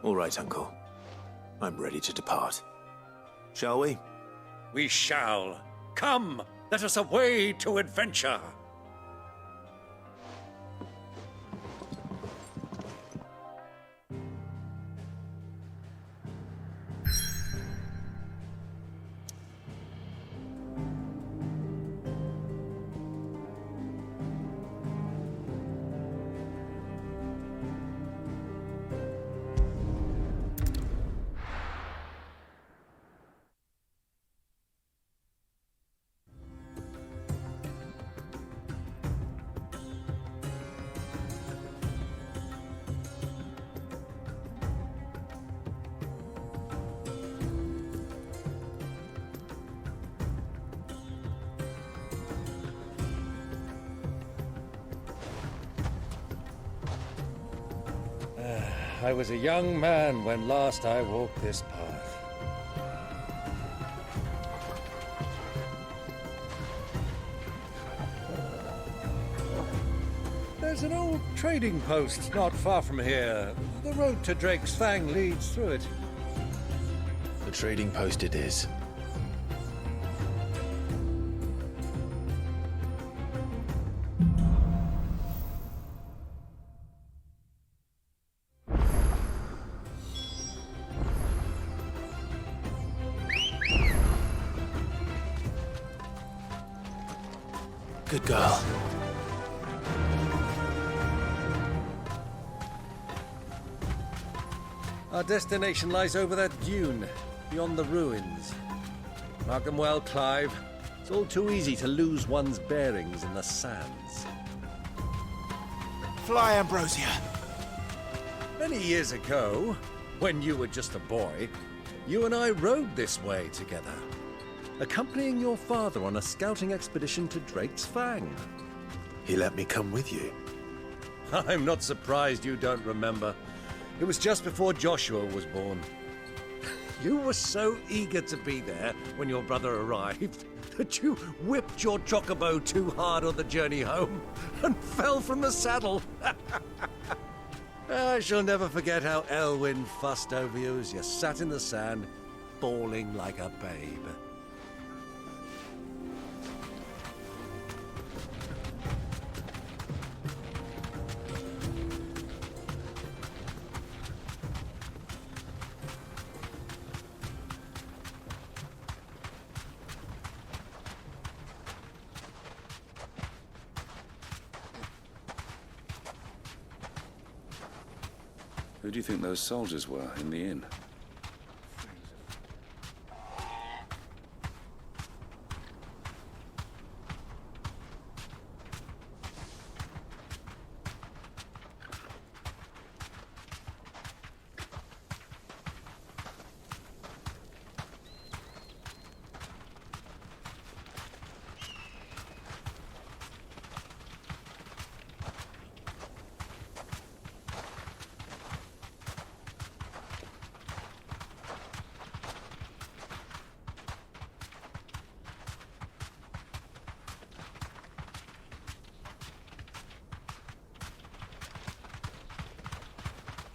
All right, Uncle. I'm ready to depart. Shall we? We shall. Come, let us away to adventure. I was a young man when last I walked this path. There's an old trading post not far from here. The road to Drake's Fang leads through it. The trading post it is. Good girl. Our destination lies over that dune, beyond the ruins. Mark them well, Clive. It's all too easy to lose one's bearings in the sands. Fly, Ambrosia. Many years ago, when you were just a boy, you and I rode this way together, accompanying your father on a scouting expedition to Drake's Fang. He let me come with you. I'm not surprised you don't remember. It was just before Joshua was born. You were so eager to be there when your brother arrived that you whipped your chocobo too hard on the journey home and fell from the saddle. I shall never forget how Elwyn fussed over you as you sat in the sand, bawling like a babe. Who do you think those soldiers were in the inn?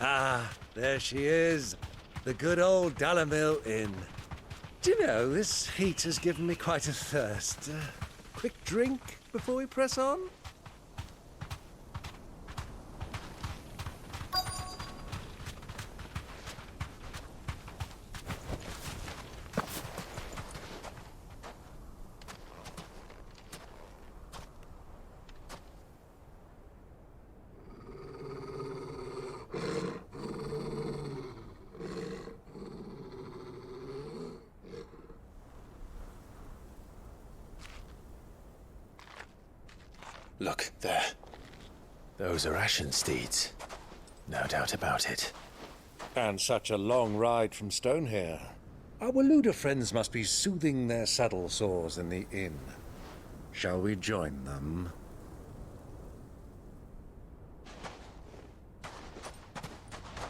Ah, there she is. The good old 𝙸𝚅𝚅 Inn. Do you know, this heat has given me quite a thirst. Quick drink before we press on? Look, there. Those are ashen steeds. No doubt about it. And such a long ride from Stonehair. Our Luda friends must be soothing their saddle sores in the inn. Shall we join them?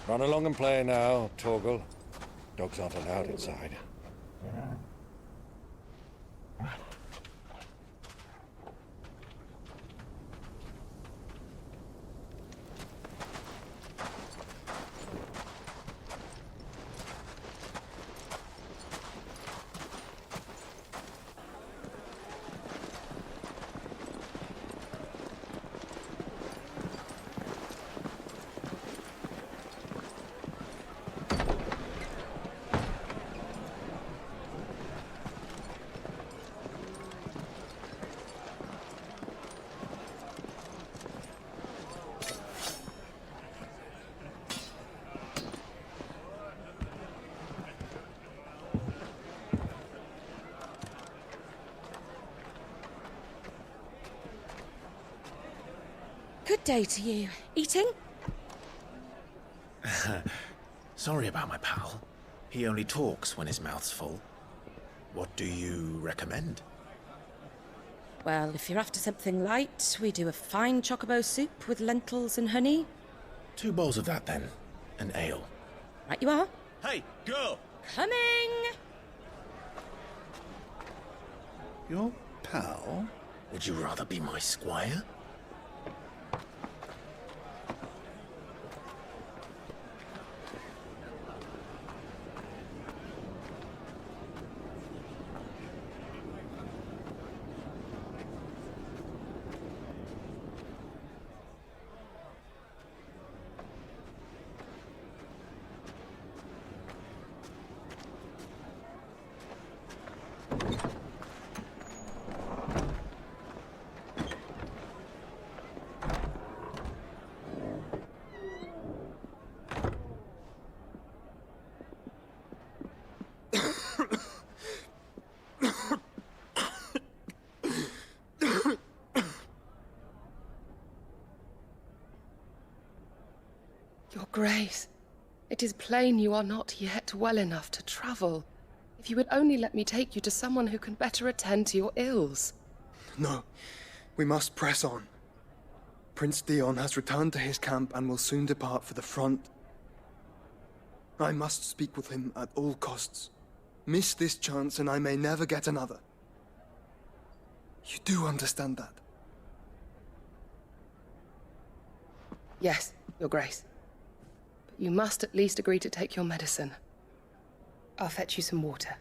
Run along and play now, Torgal. Dogs aren't allowed inside. day to you. Eating? Sorry about my pal. He only talks when his mouth's full. What do you recommend? Well, if you're after something light, we do a fine chocobo soup with lentils and honey. 2 bowls of that, then. An ale. Right you are. Hey, girl! Coming! Your pal? Would you rather be my squire? Your Grace, it is plain you are not yet well enough to travel. If you would only let me take you to someone who can better attend to your ills. No, we must press on. Prince Dion has returned to his camp and will soon depart for the front. I must speak with him at all costs. Miss this chance and I may never get another. You do understand that? Yes, Your Grace. But you must at least agree to take your medicine. I'll fetch you some water.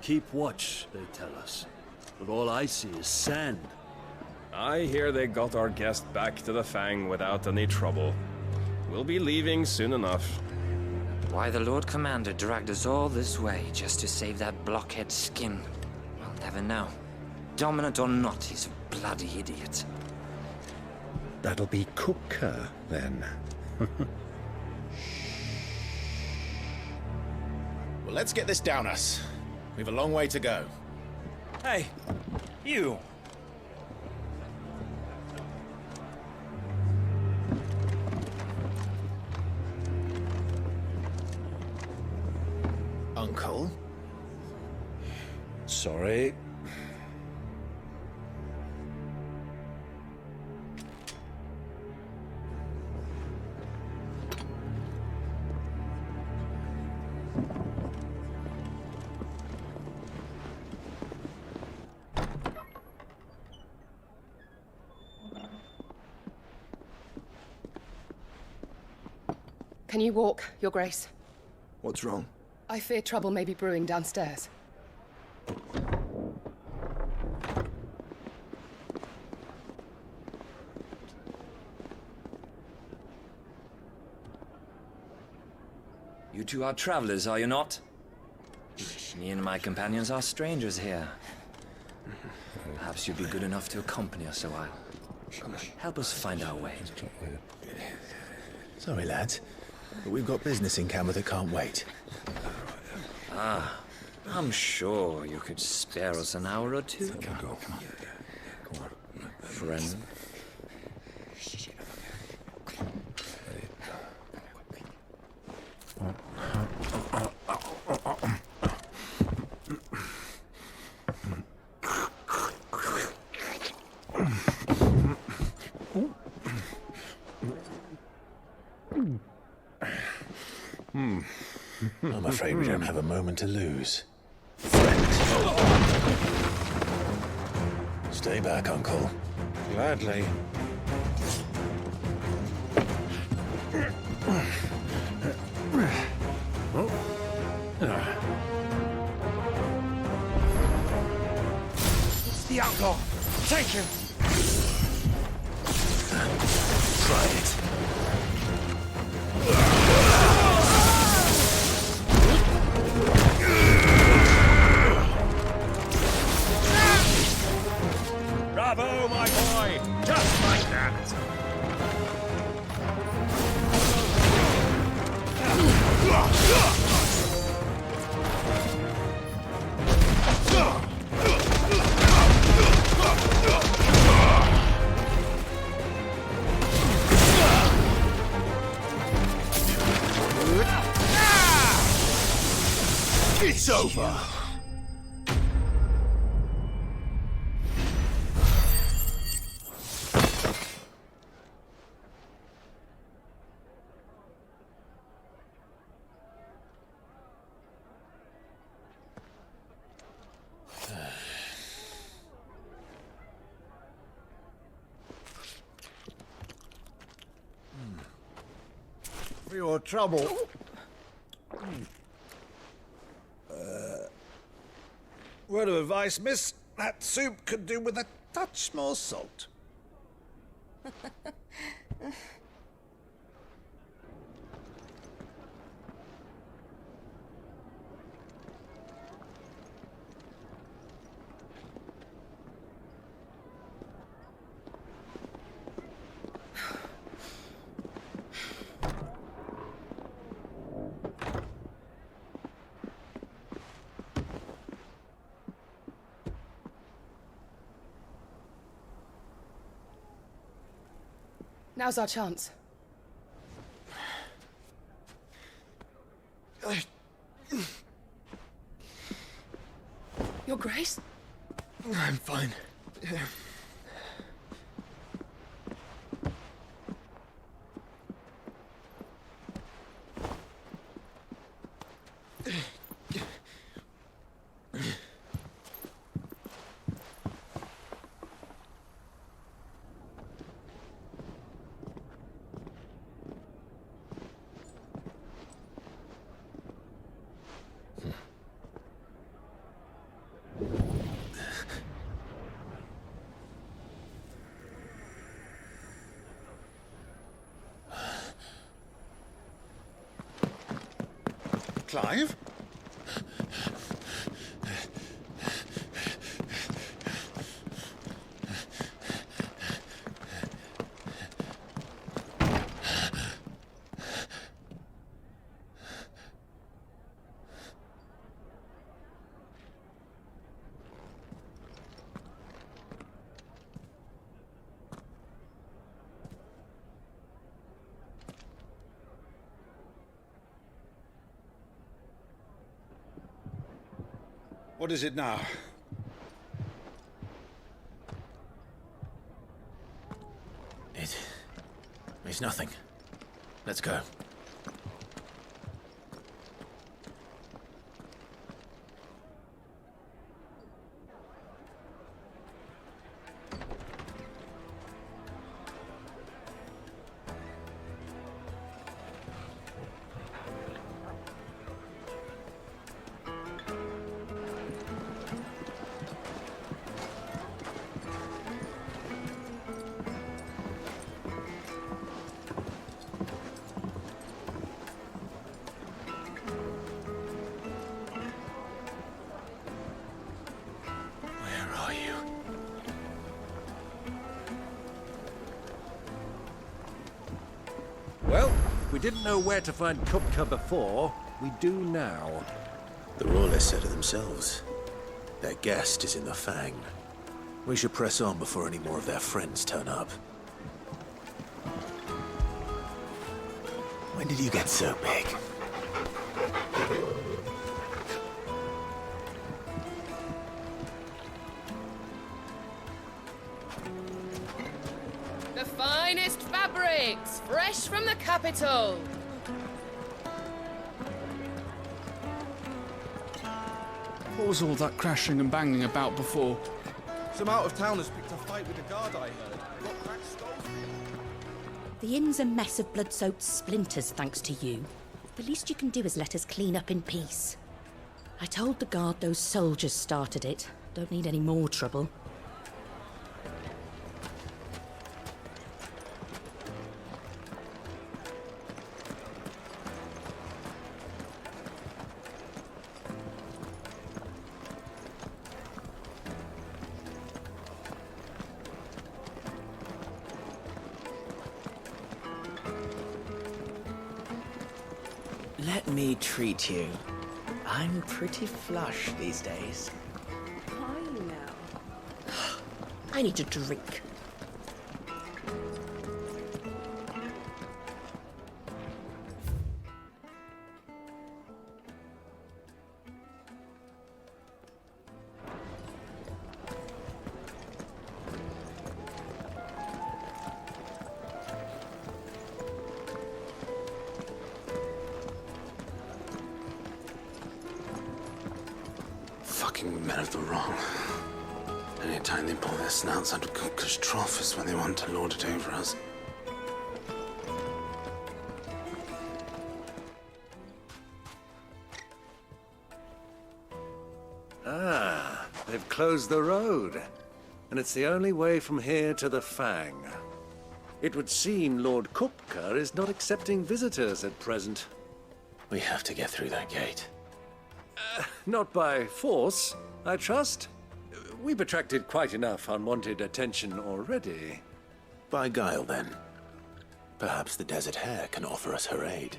Keep watch, they tell us. But all I see is sand. I hear they got our guest back to the Fang without any trouble. We'll be leaving soon enough. Why the Lord Commander dragged us all this way just to save that blockhead skin, we'll never know. Dominant or not, he's a bloody idiot. That'll be Cooker, then. Well, let's get this down us. We've a long way to go. Hey, you! Uncle? Sorry. Can you walk, Your Grace? What's wrong? I fear trouble may be brewing downstairs. You two are travelers, are you not? Me and my companions are strangers here. Perhaps you'd be good enough to accompany us a while. Help us find our way. Sorry, lads, but we've got business in camera that can't wait. Ah, I'm sure you could spare us an hour or two. Go. Friend. I'm afraid we don't have a moment to lose. Stay Stay back, Uncle. Gladly. It's the outlaw. Take him. Try it. Bravo, my boy! Just like that! It's over. For your trouble. Word of advice, miss. That soup could do with a touch more salt. Now's our chance. Your Grace? I'm fine. Clive? What is it now? It's nothing. Let's go. Well, we didn't know where to find Kupka before. We do now. The royalists said it themselves. Their guest is in the Fang. We should press on before any more of their friends turn up. When did you get so big? The finest fabrics, fresh from the capital. What was all that crashing and banging about before? Some out-of-towners picked a fight with the guard, I heard. Got cracked skulls. The inn's a mess of blood-soaked splinters, thanks to you. The least you can do is let us clean up in peace. I told the guard those soldiers started it. Don't need any more trouble. Let me treat you. I'm pretty flush these days. Are you now? I need a drink. Fucking men of the wrong. Anytime they pull their snouts out of cookers' trough is when they want to lord it over us. Ah, they've closed the road. And it's the only way from here to the Fang. It would seem Lord Kupka is not accepting visitors at present. We have to get through that gate. Not by force, I trust. We've attracted quite enough unwanted attention already. By guile, then. Perhaps the Desert Hare can offer us her aid.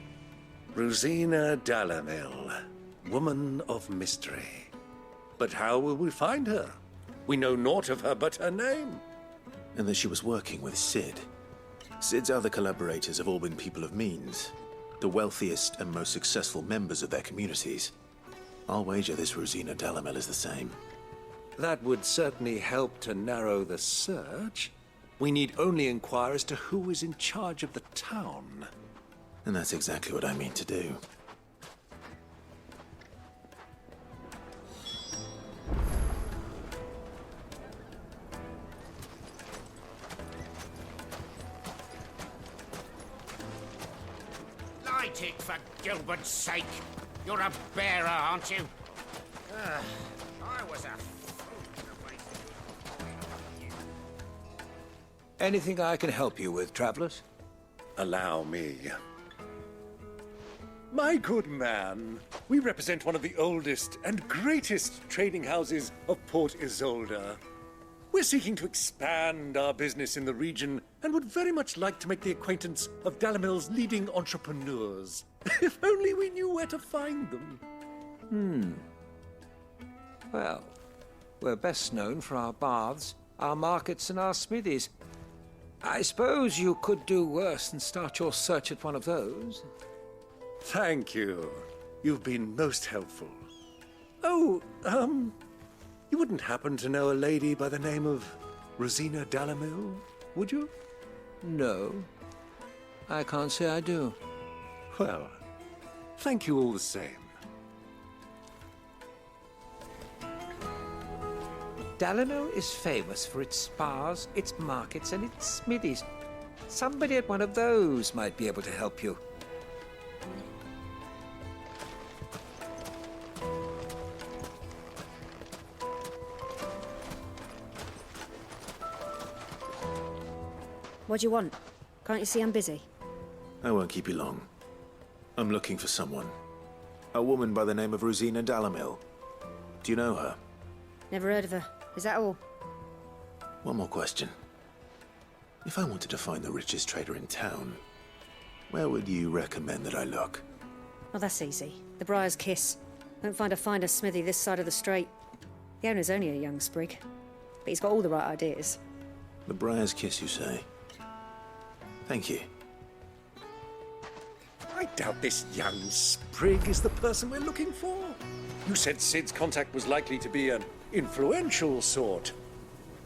𝚁𝙸𝙳𝙳, woman of mystery. But how will we find her? We know naught of her but her name. And that she was working with Sid. Sid's other collaborators have all been people of means, the wealthiest and most successful members of their communities. I'll wager this 𝚁𝙸𝙳𝙳 is the same. That would certainly help to narrow the search. We need only inquire as to who is in charge of the town. And that's exactly what I mean to do. Light it, for Gilbert's sake. You're a bearer, aren't you? I was a fool to waste it. Anything I can help you with, travelers? Allow me. My good man, we represent one of the oldest and greatest trading houses of Port Isolde. We're seeking to expand our business in the region and would very much like to make the acquaintance of 𝚁𝙗's leading entrepreneurs. If only we knew where to find them. Well, we're best known for our baths, our markets, and our smithies. I suppose you could do worse than start your search at one of those. Thank you. You've been most helpful. Oh, you wouldn't happen to know a lady by the name of 𝚁𝙗𝙳𝙳, would you? No, I can't say I do. Well, thank you all the same. 𝚁𝙳 is famous for its spas, its markets, and its smithies. Somebody at one of those might be able to help you. What do you want? Can't you see I'm busy? I won't keep you long. I'm looking for someone. A woman by the name of 𝚁𝙗𝙳𝙳. Do you know her? Never heard of her. Is that all? One more question. If I wanted to find the richest trader in town, where would you recommend that I look? Oh, that's easy. The Briar's Kiss. Won't find a finer smithy this side of the strait. The owner's only a young sprig, but he's got all the right ideas. The Briar's Kiss, you say? Thank you. I doubt this young sprig is the person we're looking for. You said Sid's contact was likely to be an influential sort.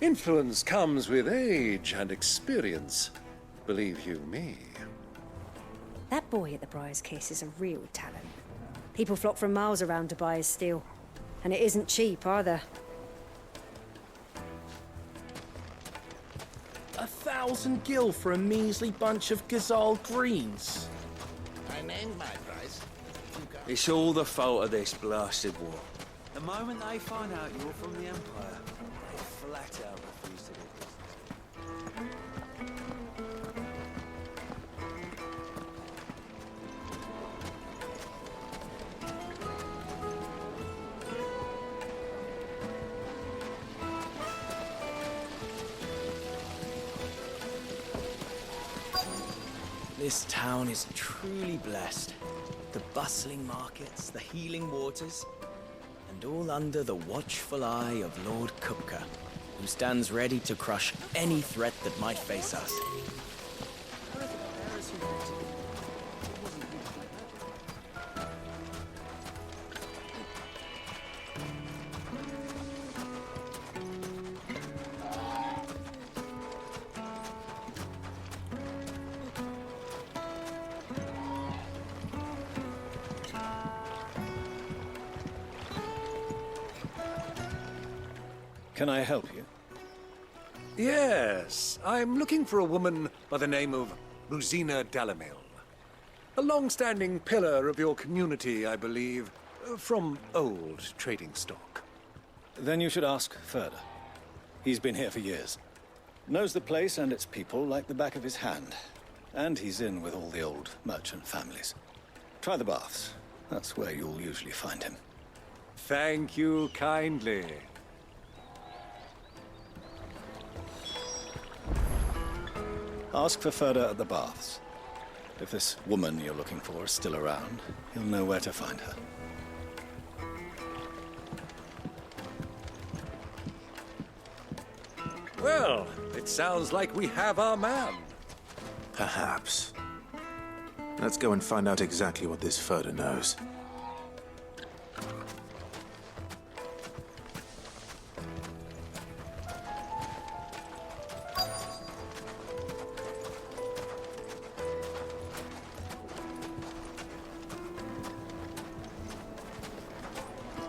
Influence comes with age and experience, believe you me. That boy at the Briar's Kiss is a real talent. People flock from miles around to buy his steel. And it isn't cheap, either. 1,000 gil for a measly bunch of Ghazal greens. I named my price. It's all the fault of this blasted war. The moment they find out you're from the Empire, they flat out refuse to do business. This town is truly blessed. The bustling markets, the healing waters, and all under the watchful eye of Lord 𝚁𝙁, who stands ready to crush any threat that might face us. Can I help you? Yes, I'm looking for a woman by the name of 𝚁𝚁𝙳𝚅𝙳. A long-standing pillar of your community, I believe, from old trading stock. Then you should ask 𝚅𝚁. He's been here for years. Knows the place and its people like the back of his hand. And he's in with all the old merchant families. Try the baths. That's where you'll usually find him. Thank you kindly. Ask for 𝚅𝚁 at the baths. If this woman you're looking for is still around, you'll know where to find her. Well, it sounds like we have our man. Perhaps. Let's go and find out exactly what this 𝚅𝚁 knows.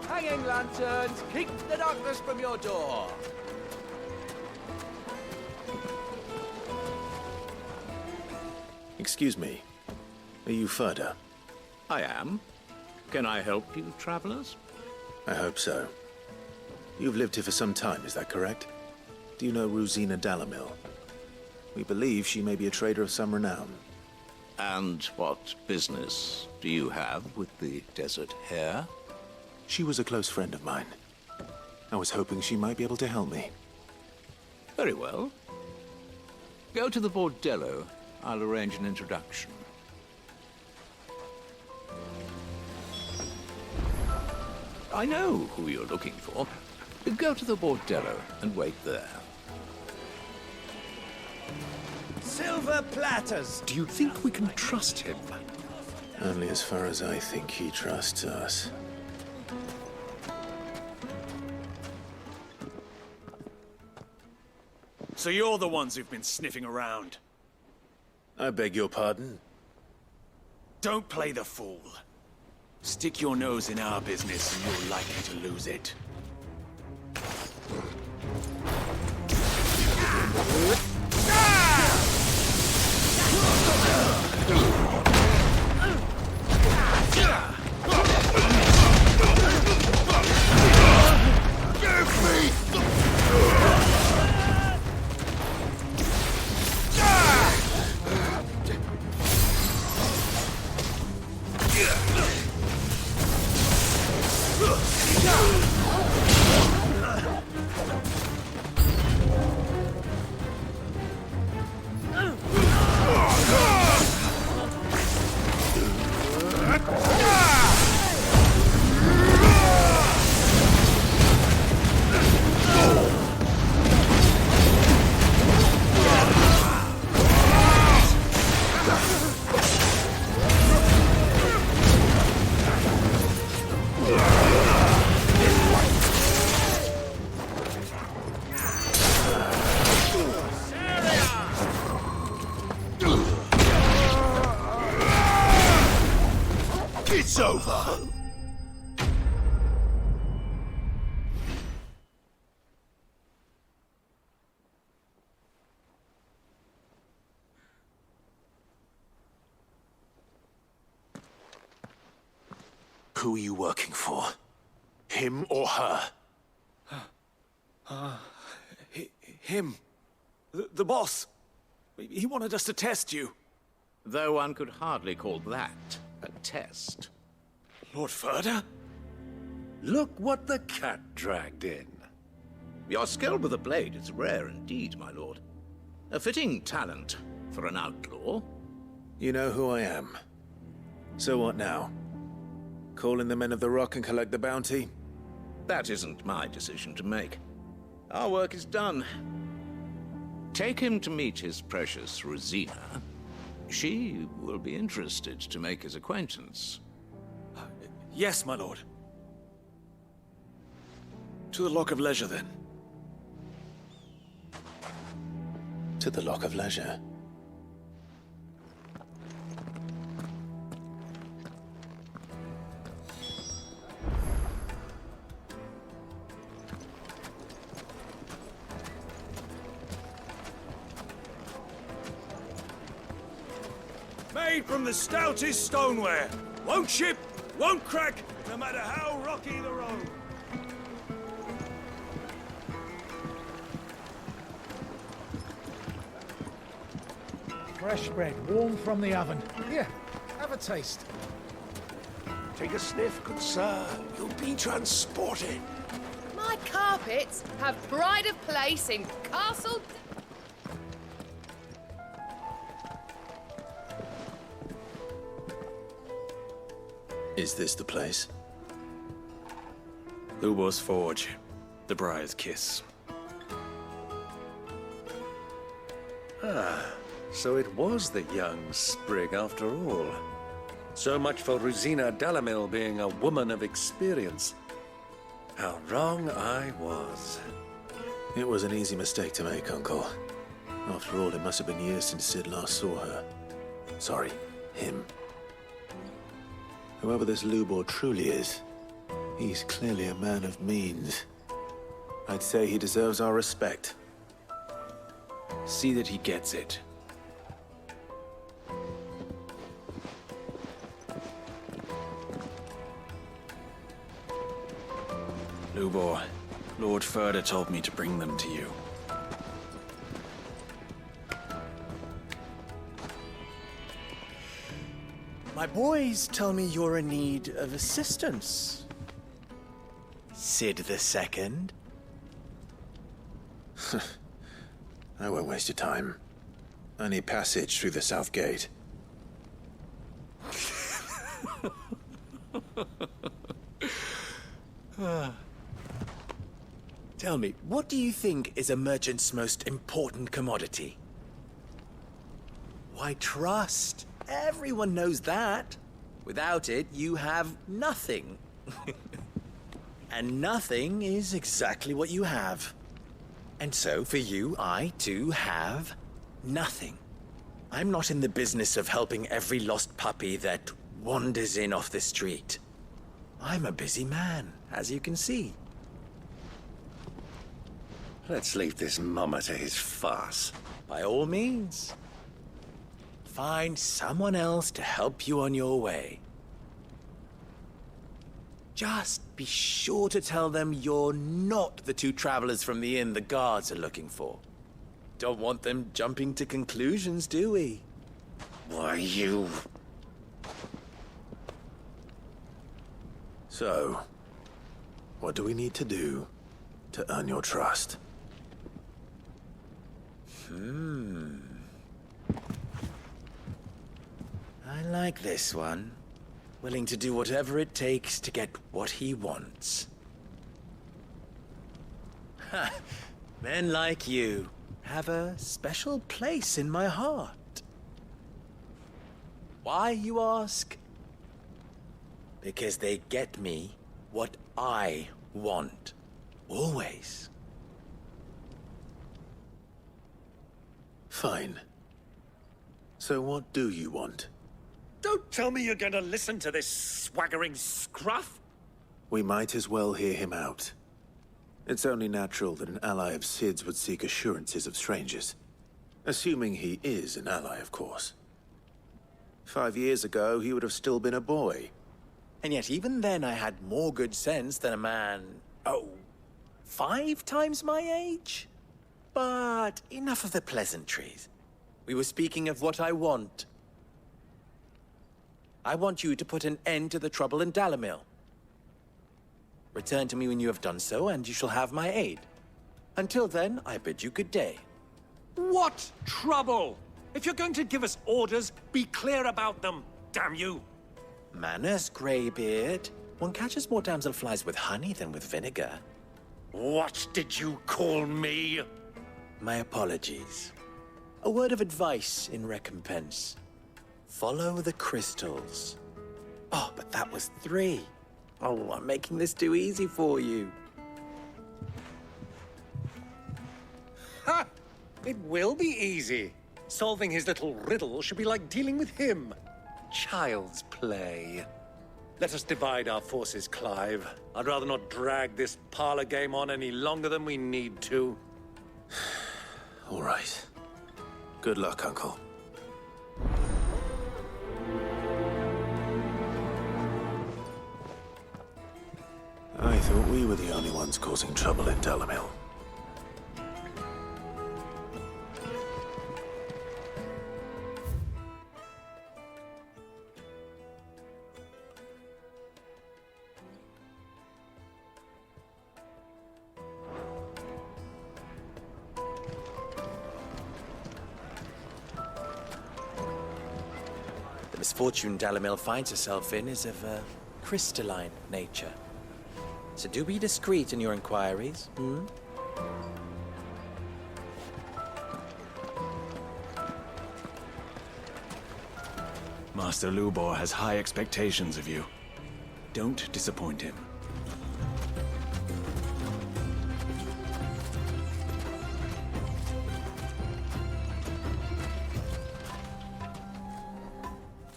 Hanging lanterns, keep the darkness from your door. Excuse me. Are you 𝚅𝚁? I am. Can I help you, travelers? I hope so. You've lived here for some time, is that correct? Do you know 𝚁𝚁𝙳𝚅𝚁? We believe she may be a trader of some renown. And what business do you have with the desert hare? She was a close friend of mine. I was hoping she might be able to help me. Very well. Go to the bordello. I'll arrange an introduction. I know who you're looking for. Go to the bordello and wait there. Silver platters! Do you think we can trust him? Only as far as I think he trusts us. So you're the ones who've been sniffing around. I beg your pardon? Don't play the fool. Stick your nose in our business and you're likely to lose it. It's over! Who are you working for? Him or her? Him. The boss. He wanted us to test you. Though one could hardly call that a test. Lord Følder? Look what the cat dragged in. Your skill with the blade is rare indeed, my lord. A fitting talent for an outlaw. You know who I am. So what now? Call in the men of the Rock and collect the bounty? That isn't my decision to make. Our work is done. Take him to meet his precious 𝚳𝚁𝙗. She will be interested to make his acquaintance. Yes, my lord. To the Lock of Leisure, then. To the Lock of Leisure. Made from the stoutest stoneware. Won't chip, won't crack, no matter how rocky the road. Fresh bread, warm from the oven. Here, have a taste. Take a sniff, good sir. You'll be transported. My carpets have pride of place in Castle... Is this the place? Łubo's Forge. The Briar's Kiss. Ah, so it was the young sprig after all. So much for 𝚳𝚁𝙗 being a woman of experience. How wrong I was. It was an easy mistake to make, Uncle. After all, it must have been years since Cid last saw her. Sorry, him. Whoever this Łubo truly is, he's clearly a man of means. I'd say he deserves our respect. See that he gets it. Łubo, Lord Følder told me to bring them to you. My boys tell me you're in need of assistance. Cid II? I won't waste your time. I need passage through the south gate. Tell me, what do you think is a merchant's most important commodity? Why, trust. Everyone knows that. Without it, you have nothing. And nothing is exactly what you have. And so, for you, I, too, have nothing. I'm not in the business of helping every lost puppy that wanders in off the street. I'm a busy man, as you can see. Let's leave this mummer to his farce. By all means. Find someone else to help you on your way. Just be sure to tell them you're not the two travelers from the inn the guards are looking for. Don't want them jumping to conclusions, do we? Why, you... So, what do we need to do to earn your trust? I like this one. Willing to do whatever it takes to get what he wants. Ha! Men like you have a special place in my heart. Why, you ask? Because they get me what I want. Always. Fine. So what do you want? Don't tell me you're going to listen to this swaggering scruff! We might as well hear him out. It's only natural that an ally of Cid's would seek assurances of strangers. Assuming he is an ally, of course. 5 years ago, he would have still been a boy. And yet even then I had more good sense than a man, 5 times my age? But enough of the pleasantries. We were speaking of what I want. I want you to put an end to the trouble in 𝚤𝚅. Return to me when you have done so, and you shall have my aid. Until then, I bid you good day. What trouble? If you're going to give us orders, be clear about them, damn you! Manners, Greybeard. One catches more damselflies with honey than with vinegar. What did you call me? My apologies. A word of advice in recompense. Follow the crystals. Oh, but that was 3. Oh, I'm making this too easy for you. Ha! It will be easy. Solving his little riddle should be like dealing with him. Child's play. Let us divide our forces, Clive. I'd rather not drag this parlor game on any longer than we need to. All right. Good luck, Uncle. I thought we were the only ones causing trouble in 𝚤𝚅. The misfortune 𝚤𝚅 finds herself in is of a crystalline nature. So do be discreet in your inquiries, Master Lubor has high expectations of you. Don't disappoint him.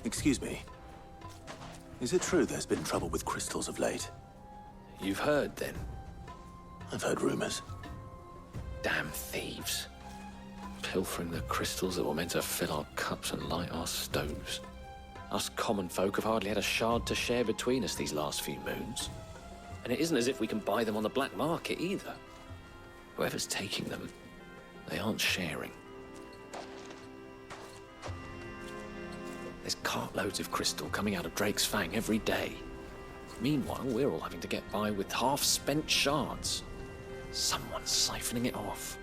Excuse me. Is it true there's been trouble with crystals of late? You've heard, then? I've heard rumors. Damn thieves. Pilfering the crystals that were meant to fill our cups and light our stoves. Us common folk have hardly had a shard to share between us these last few moons. And it isn't as if we can buy them on the black market, either. Whoever's taking them, they aren't sharing. There's cartloads of crystal coming out of Drake's Fang every day. Meanwhile, we're all having to get by with half-spent shards. Someone's siphoning it off.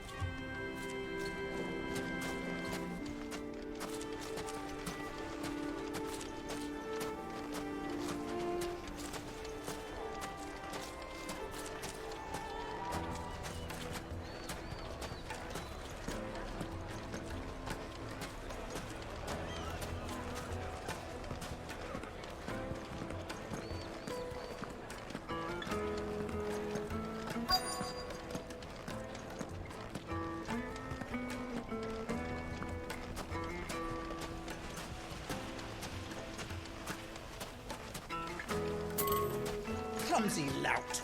Clumsy lout.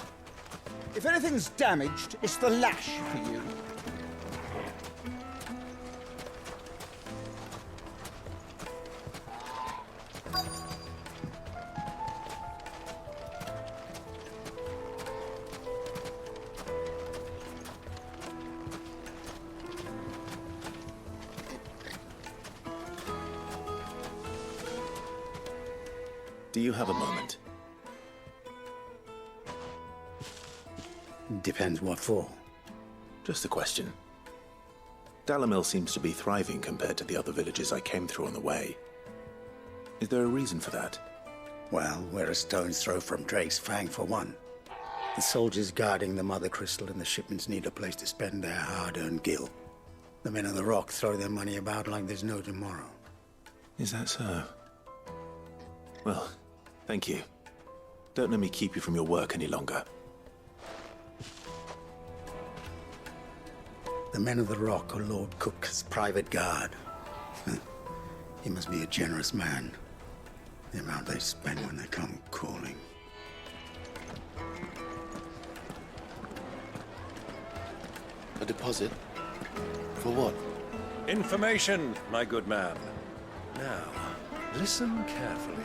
If anything's damaged, it's the lash for you. Do you have a moment? Depends what for. Just a question. 𝚤𝚅 seems to be thriving compared to the other villages I came through on the way. Is there a reason for that? Well, we're a stone's throw from Drake's Fang, for one. The soldiers guarding the Mother Crystal and the shipments need a place to spend their hard-earned gil. The men of the Rock throw their money about like there's no tomorrow. Is that so? Well, thank you. Don't let me keep you from your work any longer. The men of the Rock are Lord Cook's private guard. He must be a generous man. The amount they spend when they come calling. A deposit? For what? Information, my good man. Now, listen carefully.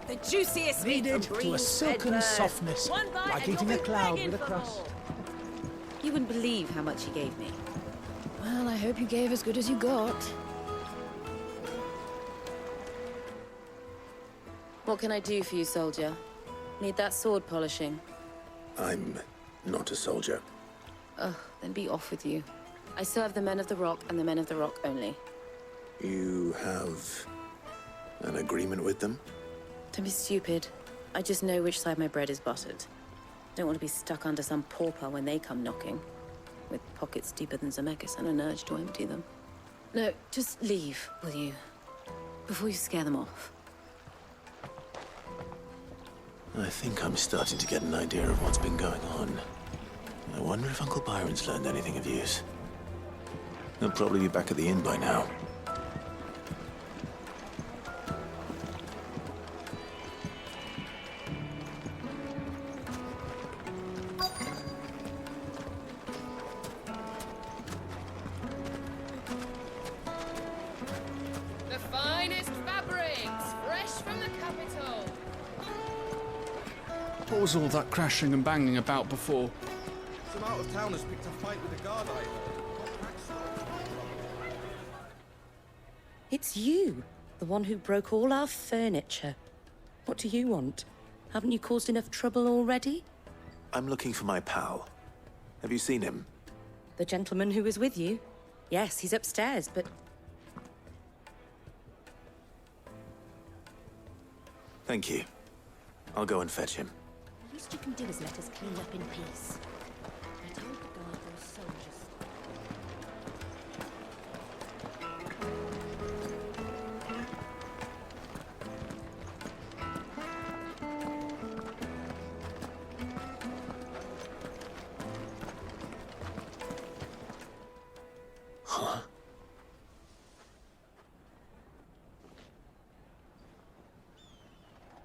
The juiciest meat Kneaded from to a green silken fed softness, birds. One bite like and eating you'll a be cloud begging with a for crust. more. You wouldn't believe how much he gave me. Well, I hope you gave as good as you got. What can I do for you, soldier? Need that sword polishing? I'm not a soldier. Ugh, then be off with you. I serve the men of the Rock and the men of the Rock only. You have an agreement with them? Don't be stupid. I just know which side my bread is buttered. Don't want to be stuck under some pauper when they come knocking. With pockets deeper than 𝚅𝚂𝙀 and an urge to empty them. No, just leave, will you? Before you scare them off. I think I'm starting to get an idea of what's been going on. I wonder if Uncle Byron's learned anything of use. He'll probably be back at the inn by now. The finest fabrics, fresh from the capital. What was all that crashing and banging about before? Some out-of-towners picked a fight with the guard, I heard. It's you, the one who broke all our furniture. What do you want? Haven't you caused enough trouble already? I'm looking for my pal. Have you seen him? The gentleman who was with you? Yes, he's upstairs, but... Thank you. I'll go and fetch him. The least you can do is let us clean up in peace. I told the guard those soldiers... Huh?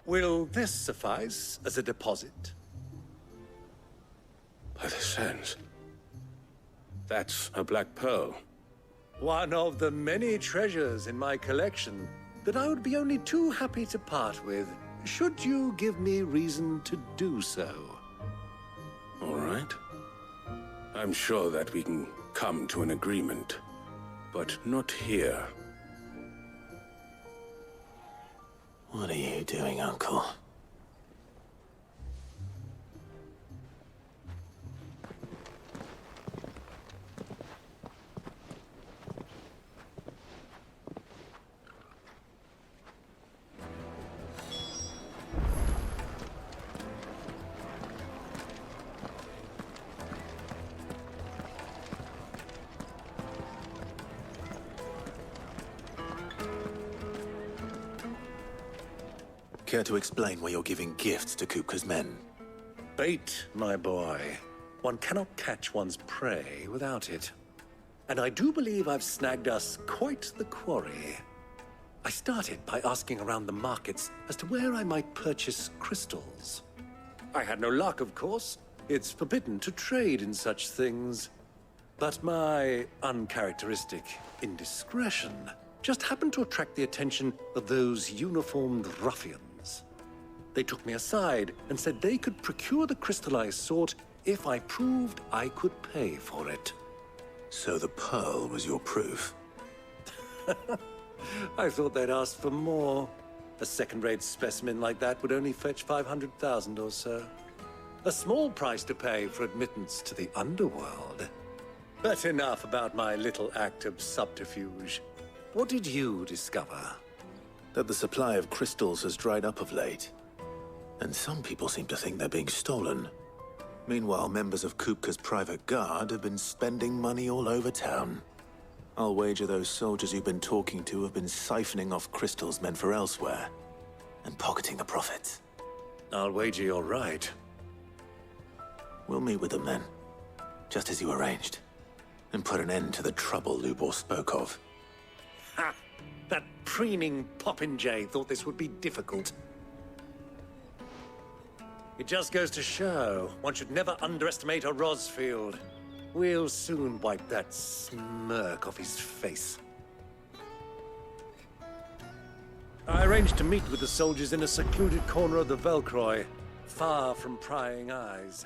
Will this suffice as a deposit? By the sands. That's a black pearl. One of the many treasures in my collection that I would be only too happy to part with, should you give me reason to do so. All right. I'm sure that we can come to an agreement, but not here. What are you doing, Uncle? Care to explain why you're giving gifts to Kupka's men? Bait, my boy. One cannot catch one's prey without it. And I do believe I've snagged us quite the quarry. I started by asking around the markets as to where I might purchase crystals. I had no luck, of course. It's forbidden to trade in such things. But my uncharacteristic indiscretion just happened to attract the attention of those uniformed ruffians. They took me aside and said they could procure the crystal I sought if I proved I could pay for it. So the pearl was your proof? I thought they'd ask for more. A second-rate specimen like that would only fetch 500,000 or so. A small price to pay for admittance to the underworld. But enough about my little act of subterfuge. What did you discover? That the supply of crystals has dried up of late. And some people seem to think they're being stolen. Meanwhile, members of Kupka's private guard have been spending money all over town. I'll wager those soldiers you've been talking to have been siphoning off crystals meant for elsewhere, and pocketing the profits. I'll wager you're right. We'll meet with them then, just as you arranged, and put an end to the trouble 𝚅𝚁𝙁 spoke of. Ha! That preening popinjay thought this would be difficult. It just goes to show one should never underestimate a Rosfield. We'll soon wipe that smirk off his face. I arranged to meet with the soldiers in a secluded corner of the 𝚁𝚁𝙀, far from prying eyes.